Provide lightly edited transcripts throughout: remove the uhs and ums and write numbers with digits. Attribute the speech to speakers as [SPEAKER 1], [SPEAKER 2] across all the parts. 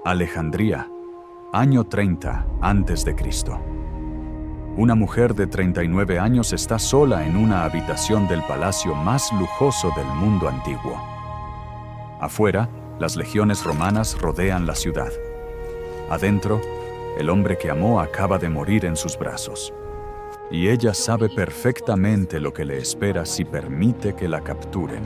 [SPEAKER 1] Alejandría, año 30 a.C. Una mujer de 39 años está sola en una habitación del palacio más lujoso del mundo antiguo. Afuera, las legiones romanas rodean la ciudad. Adentro, el hombre que amó acaba de morir en sus brazos. Y ella sabe perfectamente lo que le espera si permite que la capturen.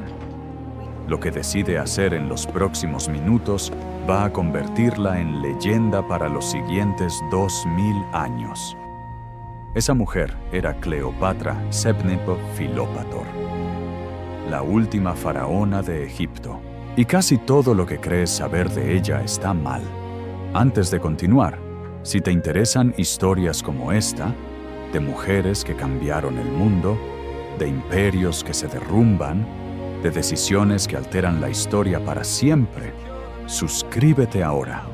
[SPEAKER 1] Lo que decide hacer en los próximos minutos va a convertirla en leyenda para los siguientes 2000 años. Esa mujer era Cleopatra Sebnepo Filópator, la última faraona de Egipto. Y casi todo lo que crees saber de ella está mal. Antes de continuar, si te interesan historias como esta, de mujeres que cambiaron el mundo, de imperios que se derrumban, de decisiones que alteran la historia para siempre, suscríbete ahora.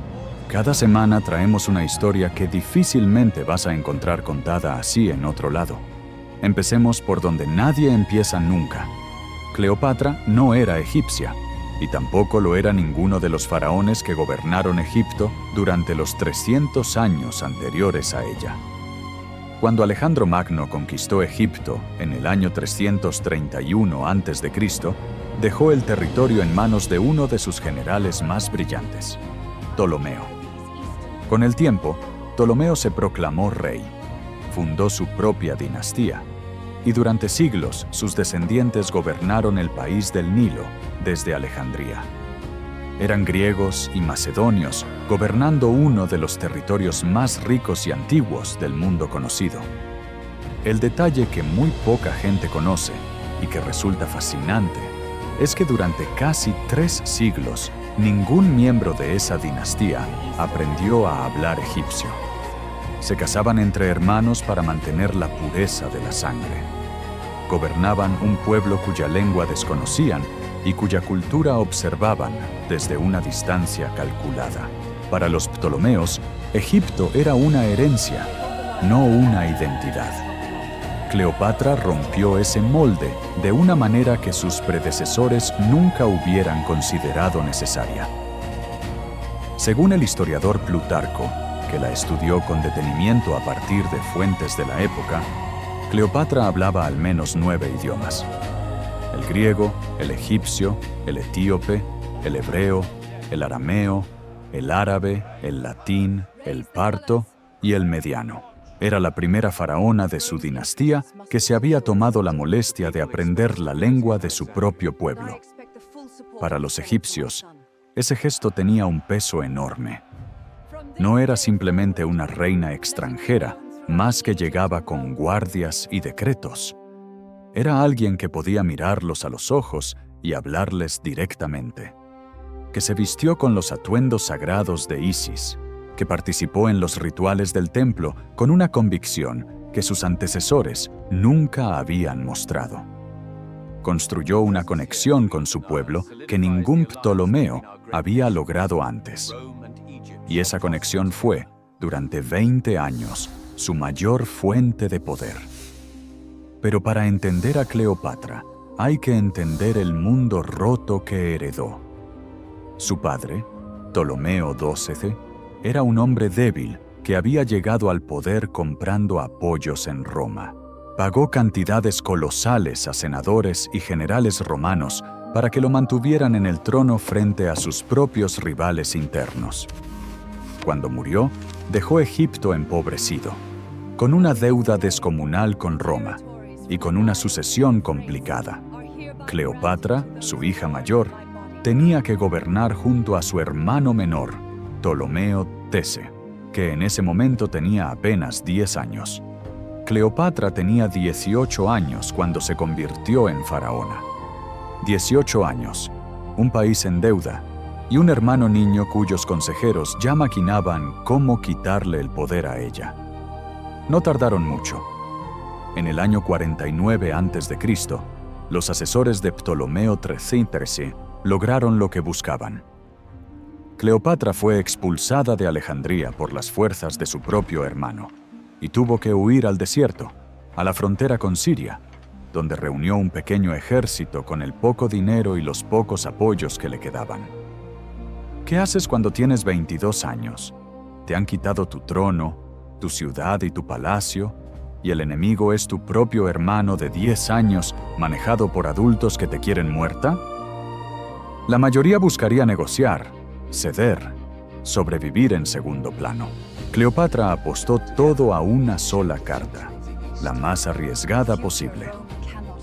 [SPEAKER 1] Cada semana traemos una historia que difícilmente vas a encontrar contada así en otro lado. Empecemos por donde nadie empieza nunca. Cleopatra no era egipcia, y tampoco lo era ninguno de los faraones que gobernaron Egipto durante los 300 años anteriores a ella. Cuando Alejandro Magno conquistó Egipto en el año 331 a.C., dejó el territorio en manos de uno de sus generales más brillantes, Ptolomeo. Con el tiempo, Ptolomeo se proclamó rey, fundó su propia dinastía, y durante siglos sus descendientes gobernaron el país del Nilo desde Alejandría. Eran griegos y macedonios, gobernando uno de los territorios más ricos y antiguos del mundo conocido. El detalle que muy poca gente conoce y que resulta fascinante es que durante casi 3 siglos, ningún miembro de esa dinastía aprendió a hablar egipcio. Se casaban entre hermanos para mantener la pureza de la sangre. Gobernaban un pueblo cuya lengua desconocían y cuya cultura observaban desde una distancia calculada. Para los Ptolomeos, Egipto era una herencia, no una identidad. Cleopatra rompió ese molde de una manera que sus predecesores nunca hubieran considerado necesaria. Según el historiador Plutarco, que la estudió con detenimiento a partir de fuentes de la época, Cleopatra hablaba al menos 9 idiomas: el griego, el egipcio, el etíope, el hebreo, el arameo, el árabe, el latín, el parto y el mediano. Era la primera faraona de su dinastía que se había tomado la molestia de aprender la lengua de su propio pueblo. Para los egipcios, ese gesto tenía un peso enorme. No era simplemente una reina extranjera, más que llegaba con guardias y decretos. Era alguien que podía mirarlos a los ojos y hablarles directamente, que se vistió con los atuendos sagrados de Isis, que participó en los rituales del templo con una convicción que sus antecesores nunca habían mostrado. Construyó una conexión con su pueblo que ningún Ptolomeo había logrado antes. Y esa conexión fue, durante 20 años, su mayor fuente de poder. Pero para entender a Cleopatra, hay que entender el mundo roto que heredó. Su padre, Ptolomeo XII, era un hombre débil que había llegado al poder comprando apoyos en Roma. Pagó cantidades colosales a senadores y generales romanos para que lo mantuvieran en el trono frente a sus propios rivales internos. Cuando murió, dejó Egipto empobrecido, con una deuda descomunal con Roma y con una sucesión complicada. Cleopatra, su hija mayor, tenía que gobernar junto a su hermano menor, Ptolomeo Tese, que en ese momento tenía apenas 10 años. Cleopatra tenía 18 años cuando se convirtió en faraona. 18 años, un país en deuda y un hermano niño cuyos consejeros ya maquinaban cómo quitarle el poder a ella. No tardaron mucho. En el año 49 a.C., los asesores de Ptolomeo XIII lograron lo que buscaban. Cleopatra fue expulsada de Alejandría por las fuerzas de su propio hermano y tuvo que huir al desierto, a la frontera con Siria, donde reunió un pequeño ejército con el poco dinero y los pocos apoyos que le quedaban. ¿Qué haces cuando tienes 22 años? Te han quitado tu trono, tu ciudad y tu palacio, y el enemigo es tu propio hermano de 10 años, manejado por adultos que te quieren muerta? La mayoría buscaría negociar, ceder, sobrevivir en segundo plano. Cleopatra apostó todo a una sola carta, la más arriesgada posible.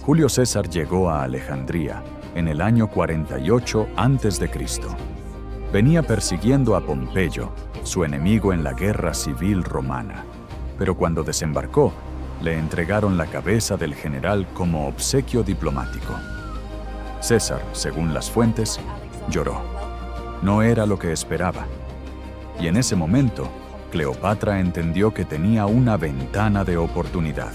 [SPEAKER 1] Julio César llegó a Alejandría en el año 48 a.C. Venía persiguiendo a Pompeyo, su enemigo en la guerra civil romana. Pero cuando desembarcó, le entregaron la cabeza del general como obsequio diplomático. César, según las fuentes, lloró. No era lo que esperaba. Y en ese momento, Cleopatra entendió que tenía una ventana de oportunidad.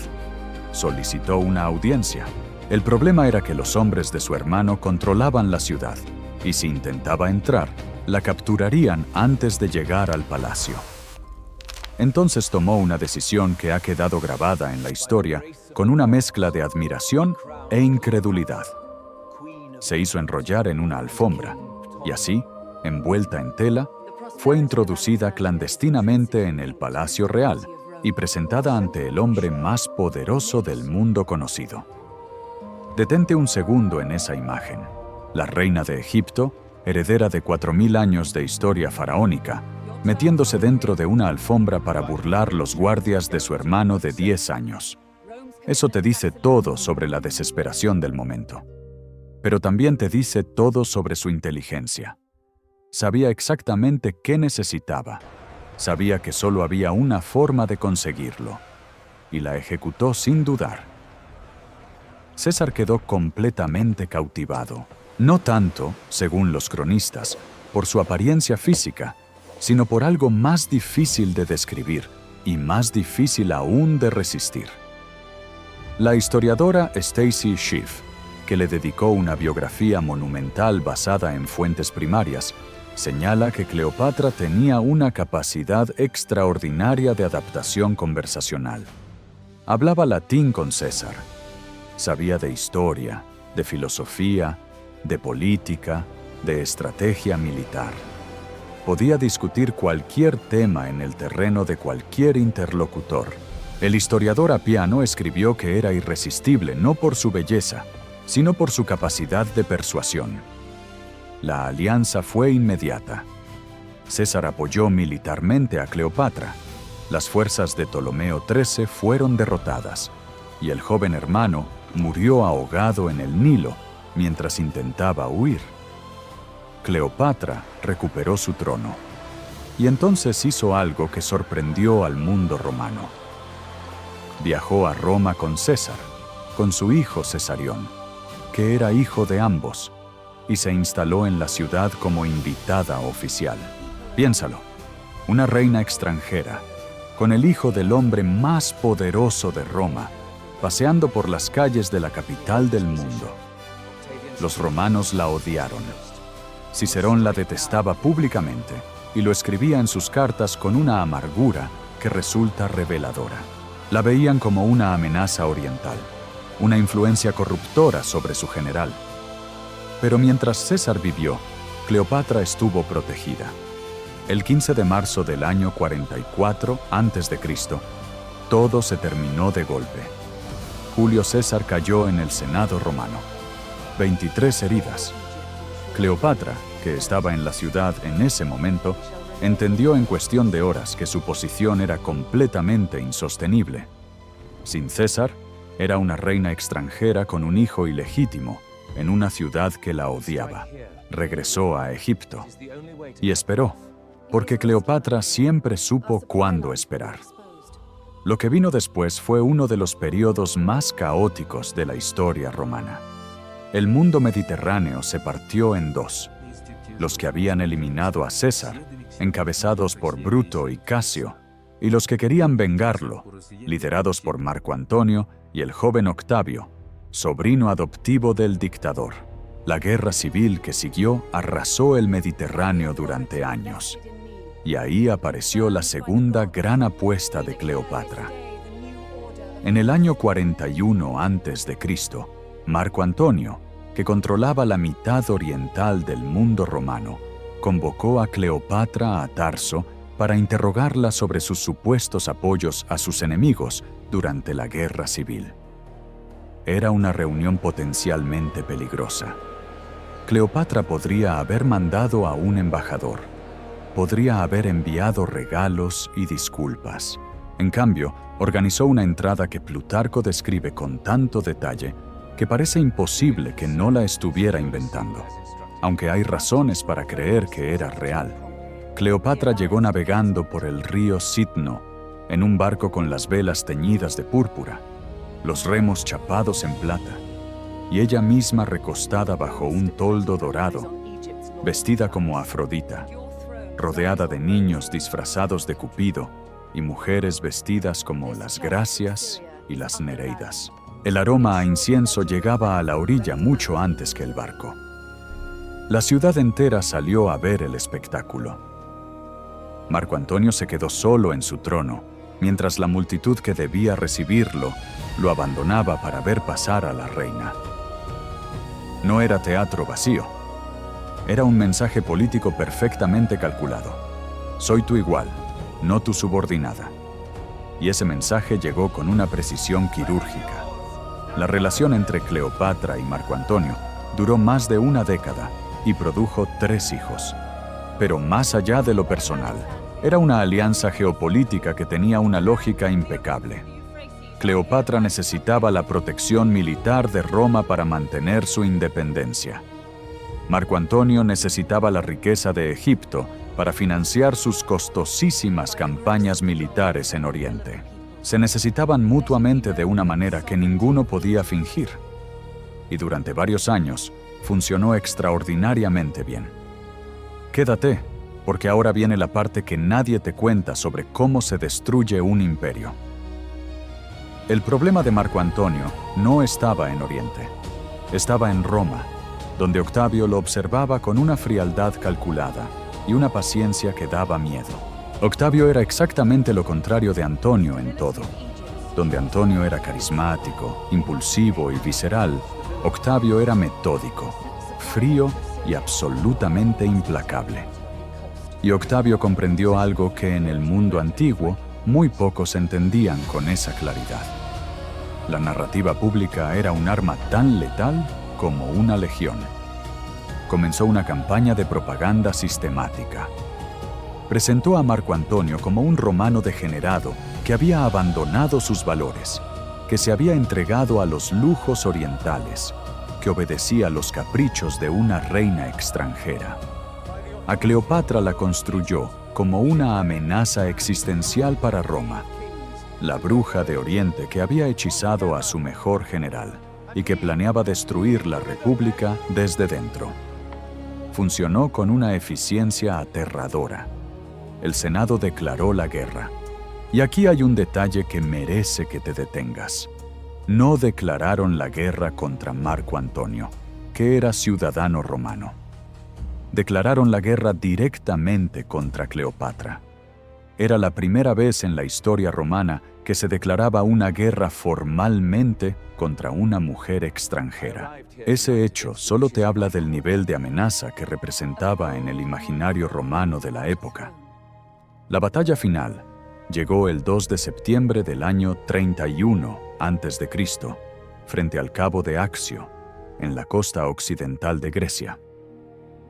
[SPEAKER 1] Solicitó una audiencia. El problema era que los hombres de su hermano controlaban la ciudad, y si intentaba entrar, la capturarían antes de llegar al palacio. Entonces tomó una decisión que ha quedado grabada en la historia con una mezcla de admiración e incredulidad. Se hizo enrollar en una alfombra, y así, envuelta en tela, fue introducida clandestinamente en el Palacio Real y presentada ante el hombre más poderoso del mundo conocido. Detente un segundo en esa imagen. La reina de Egipto, heredera de 4000 años de historia faraónica, metiéndose dentro de una alfombra para burlar los guardias de su hermano de 10 años. Eso te dice todo sobre la desesperación del momento. Pero también te dice todo sobre su inteligencia. Sabía exactamente qué necesitaba. Sabía que solo había una forma de conseguirlo. Y la ejecutó sin dudar. César quedó completamente cautivado. No tanto, según los cronistas, por su apariencia física, sino por algo más difícil de describir y más difícil aún de resistir. La historiadora Stacy Schiff, que le dedicó una biografía monumental basada en fuentes primarias, señala que Cleopatra tenía una capacidad extraordinaria de adaptación conversacional. Hablaba latín con César. Sabía de historia, de filosofía, de política, de estrategia militar. Podía discutir cualquier tema en el terreno de cualquier interlocutor. El historiador Apiano escribió que era irresistible no por su belleza, sino por su capacidad de persuasión. La alianza fue inmediata. César apoyó militarmente a Cleopatra. Las fuerzas de Ptolomeo XIII fueron derrotadas, y el joven hermano murió ahogado en el Nilo mientras intentaba huir. Cleopatra recuperó su trono, y entonces hizo algo que sorprendió al mundo romano. Viajó a Roma con César, con su hijo Cesarión, que era hijo de ambos, y se instaló en la ciudad como invitada oficial. Piénsalo, una reina extranjera, con el hijo del hombre más poderoso de Roma, paseando por las calles de la capital del mundo. Los romanos la odiaron. Cicerón la detestaba públicamente y lo escribía en sus cartas con una amargura que resulta reveladora. La veían como una amenaza oriental, una influencia corruptora sobre su general. Pero mientras César vivió, Cleopatra estuvo protegida. El 15 de marzo del año 44 a.C., todo se terminó de golpe. Julio César cayó en el Senado romano. 23 heridas. Cleopatra, que estaba en la ciudad en ese momento, entendió en cuestión de horas que su posición era completamente insostenible. Sin César, era una reina extranjera con un hijo ilegítimo en una ciudad que la odiaba. Regresó a Egipto y esperó, porque Cleopatra siempre supo cuándo esperar. Lo que vino después fue uno de los periodos más caóticos de la historia romana. El mundo mediterráneo se partió en dos: los que habían eliminado a César, encabezados por Bruto y Casio, y los que querían vengarlo, liderados por Marco Antonio y el joven Octavio, sobrino adoptivo del dictador. La guerra civil que siguió arrasó el Mediterráneo durante años. Y ahí apareció la segunda gran apuesta de Cleopatra. En el año 41 a.C., Marco Antonio, que controlaba la mitad oriental del mundo romano, convocó a Cleopatra a Tarso para interrogarla sobre sus supuestos apoyos a sus enemigos durante la guerra civil. Era una reunión potencialmente peligrosa. Cleopatra podría haber mandado a un embajador, podría haber enviado regalos y disculpas. En cambio, organizó una entrada que Plutarco describe con tanto detalle que parece imposible que no la estuviera inventando, aunque hay razones para creer que era real. Cleopatra llegó navegando por el río Citno en un barco con las velas teñidas de púrpura, los remos chapados en plata, y ella misma recostada bajo un toldo dorado, vestida como Afrodita, rodeada de niños disfrazados de Cupido y mujeres vestidas como las Gracias y las Nereidas. El aroma a incienso llegaba a la orilla mucho antes que el barco. La ciudad entera salió a ver el espectáculo. Marco Antonio se quedó solo en su trono, mientras la multitud que debía recibirlo lo abandonaba para ver pasar a la reina. No era teatro vacío. Era un mensaje político perfectamente calculado. Soy tu igual, no tu subordinada. Y ese mensaje llegó con una precisión quirúrgica. La relación entre Cleopatra y Marco Antonio duró más de una década y produjo 3 hijos. Pero más allá de lo personal, era una alianza geopolítica que tenía una lógica impecable. Cleopatra necesitaba la protección militar de Roma para mantener su independencia. Marco Antonio necesitaba la riqueza de Egipto para financiar sus costosísimas campañas militares en Oriente. Se necesitaban mutuamente de una manera que ninguno podía fingir. Y durante varios años, funcionó extraordinariamente bien. Quédate, porque ahora viene la parte que nadie te cuenta sobre cómo se destruye un imperio. El problema de Marco Antonio no estaba en Oriente, estaba en Roma, donde Octavio lo observaba con una frialdad calculada y una paciencia que daba miedo. Octavio era exactamente lo contrario de Antonio en todo. Donde Antonio era carismático, impulsivo y visceral, Octavio era metódico, frío y absolutamente implacable. Y Octavio comprendió algo que en el mundo antiguo muy pocos entendían con esa claridad. La narrativa pública era un arma tan letal como una legión. Comenzó una campaña de propaganda sistemática. Presentó a Marco Antonio como un romano degenerado que había abandonado sus valores, que se había entregado a los lujos orientales, que obedecía a los caprichos de una reina extranjera. A Cleopatra la construyó como una amenaza existencial para Roma, la bruja de Oriente que había hechizado a su mejor general y que planeaba destruir la República desde dentro. Funcionó con una eficiencia aterradora. El Senado declaró la guerra. Y aquí hay un detalle que merece que te detengas. No declararon la guerra contra Marco Antonio, que era ciudadano romano. Declararon la guerra directamente contra Cleopatra. Era la primera vez en la historia romana que se declaraba una guerra formalmente contra una mujer extranjera. Ese hecho solo te habla del nivel de amenaza que representaba en el imaginario romano de la época. La batalla final llegó el 2 de septiembre del año 31 a.C., frente al cabo de Accio, en la costa occidental de Grecia.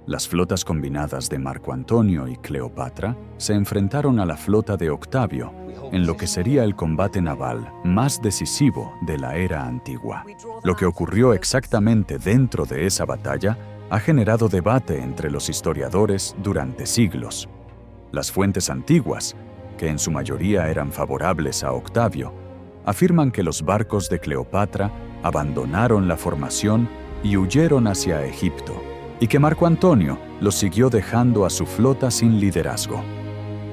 [SPEAKER 1] Las flotas combinadas de Marco Antonio y Cleopatra se enfrentaron a la flota de Octavio en lo que sería el combate naval más decisivo de la era antigua. Lo que ocurrió exactamente dentro de esa batalla ha generado debate entre los historiadores durante siglos. Las fuentes antiguas, que en su mayoría eran favorables a Octavio, afirman que los barcos de Cleopatra abandonaron la formación y huyeron hacia Egipto, y que Marco Antonio los siguió dejando a su flota sin liderazgo.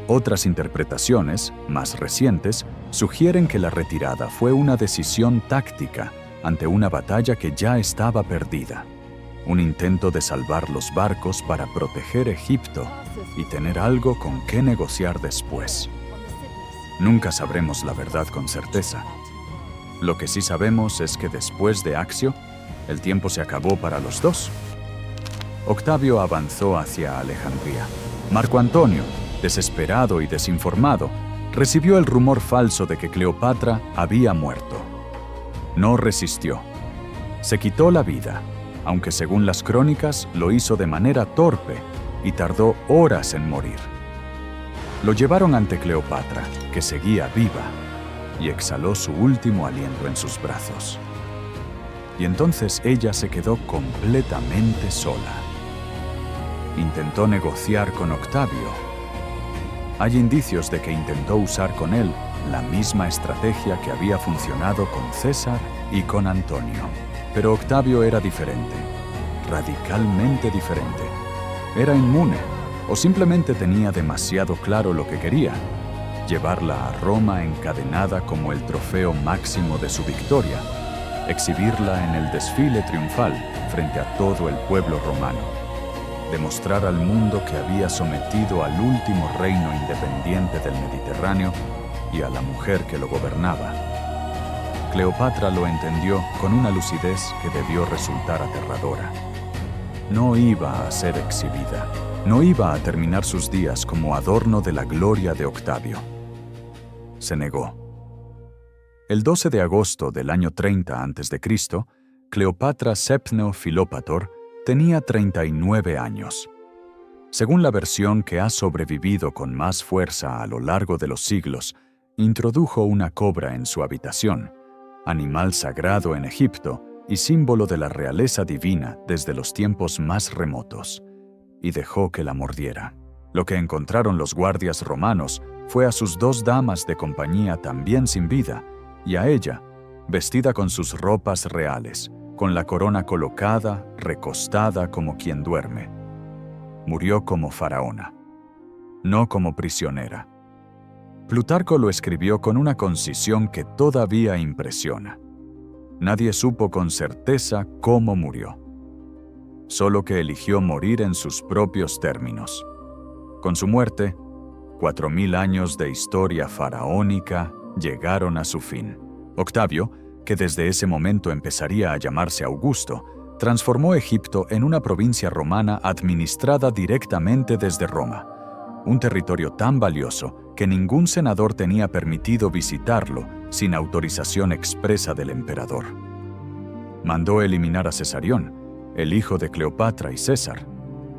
[SPEAKER 1] Otras interpretaciones, más recientes, sugieren que la retirada fue una decisión táctica ante una batalla que ya estaba perdida, un intento de salvar los barcos para proteger Egipto y tener algo con qué negociar después. Nunca sabremos la verdad con certeza. Lo que sí sabemos es que después de Accio, el tiempo se acabó para los dos. Octavio avanzó hacia Alejandría. Marco Antonio, desesperado y desinformado, recibió el rumor falso de que Cleopatra había muerto. No resistió. Se quitó la vida, aunque según las crónicas lo hizo de manera torpe y tardó horas en morir. Lo llevaron ante Cleopatra, que seguía viva, y exhaló su último aliento en sus brazos. Y entonces ella se quedó completamente sola. Intentó negociar con Octavio. Hay indicios de que intentó usar con él la misma estrategia que había funcionado con César y con Antonio. Pero Octavio era diferente, radicalmente diferente. Era inmune, o simplemente tenía demasiado claro lo que quería: llevarla a Roma encadenada como el trofeo máximo de su victoria, exhibirla en el desfile triunfal frente a todo el pueblo romano, demostrar al mundo que había sometido al último reino independiente del Mediterráneo y a la mujer que lo gobernaba. Cleopatra lo entendió con una lucidez que debió resultar aterradora. No iba a ser exhibida, no iba a terminar sus días como adorno de la gloria de Octavio. Se negó. El 12 de agosto del año 30 a.C., Cleopatra Sepneo Filópator tenía 39 años. Según la versión que ha sobrevivido con más fuerza a lo largo de los siglos, introdujo una cobra en su habitación, animal sagrado en Egipto y símbolo de la realeza divina desde los tiempos más remotos, y dejó que la mordiera. Lo que encontraron los guardias romanos fue a sus 2 damas de compañía también sin vida, y a ella, vestida con sus ropas reales, con la corona colocada, recostada como quien duerme. Murió como faraona, no como prisionera. Plutarco lo escribió con una concisión que todavía impresiona. Nadie supo con certeza cómo murió, solo que eligió morir en sus propios términos. Con su muerte, 4000 años de historia faraónica llegaron a su fin. Octavio, que desde ese momento empezaría a llamarse Augusto, transformó Egipto en una provincia romana administrada directamente desde Roma, un territorio tan valioso que ningún senador tenía permitido visitarlo sin autorización expresa del emperador. Mandó eliminar a Cesarión, el hijo de Cleopatra y César,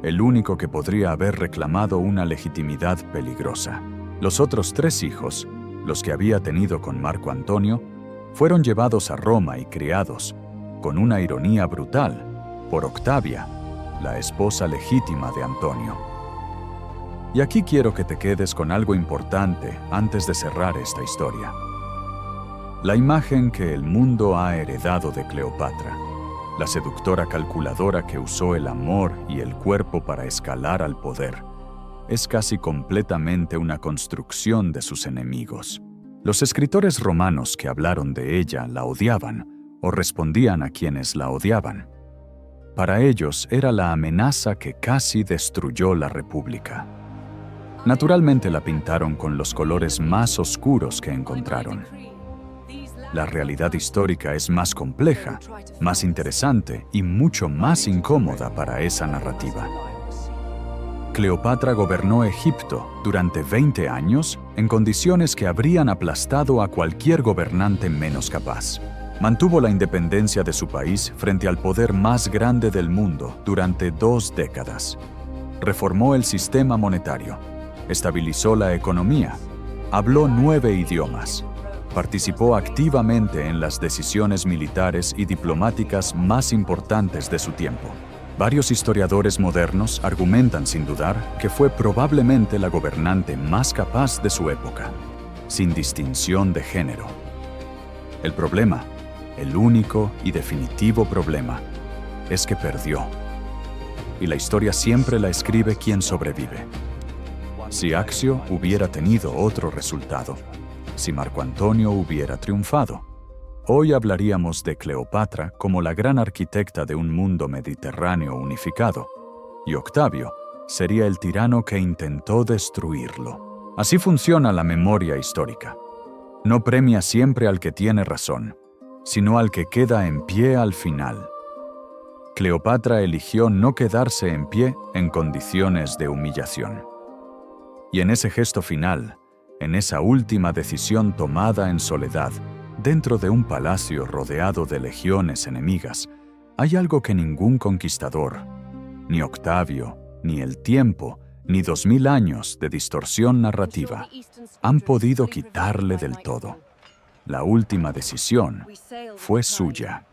[SPEAKER 1] el único que podría haber reclamado una legitimidad peligrosa. Los otros 3 hijos, los que había tenido con Marco Antonio, fueron llevados a Roma y criados, con una ironía brutal, por Octavia, la esposa legítima de Antonio. Y aquí quiero que te quedes con algo importante antes de cerrar esta historia. La imagen que el mundo ha heredado de Cleopatra, la seductora calculadora que usó el amor y el cuerpo para escalar al poder, es casi completamente una construcción de sus enemigos. Los escritores romanos que hablaron de ella la odiaban o respondían a quienes la odiaban. Para ellos era la amenaza que casi destruyó la República. Naturalmente la pintaron con los colores más oscuros que encontraron. La realidad histórica es más compleja, más interesante y mucho más incómoda para esa narrativa. Cleopatra gobernó Egipto durante 20 años en condiciones que habrían aplastado a cualquier gobernante menos capaz. Mantuvo la independencia de su país frente al poder más grande del mundo durante 2 décadas. Reformó el sistema monetario, estabilizó la economía, habló 9 idiomas, participó activamente en las decisiones militares y diplomáticas más importantes de su tiempo. Varios historiadores modernos argumentan sin dudar que fue probablemente la gobernante más capaz de su época, sin distinción de género. El problema, el único y definitivo problema, es que perdió. Y la historia siempre la escribe quien sobrevive. Si Accio hubiera tenido otro resultado, si Marco Antonio hubiera triunfado, hoy hablaríamos de Cleopatra como la gran arquitecta de un mundo mediterráneo unificado, y Octavio sería el tirano que intentó destruirlo. Así funciona la memoria histórica. No premia siempre al que tiene razón, sino al que queda en pie al final. Cleopatra eligió no quedarse en pie en condiciones de humillación. Y en ese gesto final, en esa última decisión tomada en soledad, dentro de un palacio rodeado de legiones enemigas, hay algo que ningún conquistador, ni Octavio, ni el tiempo, ni 2000 años de distorsión narrativa, han podido quitarle del todo. La última decisión fue suya.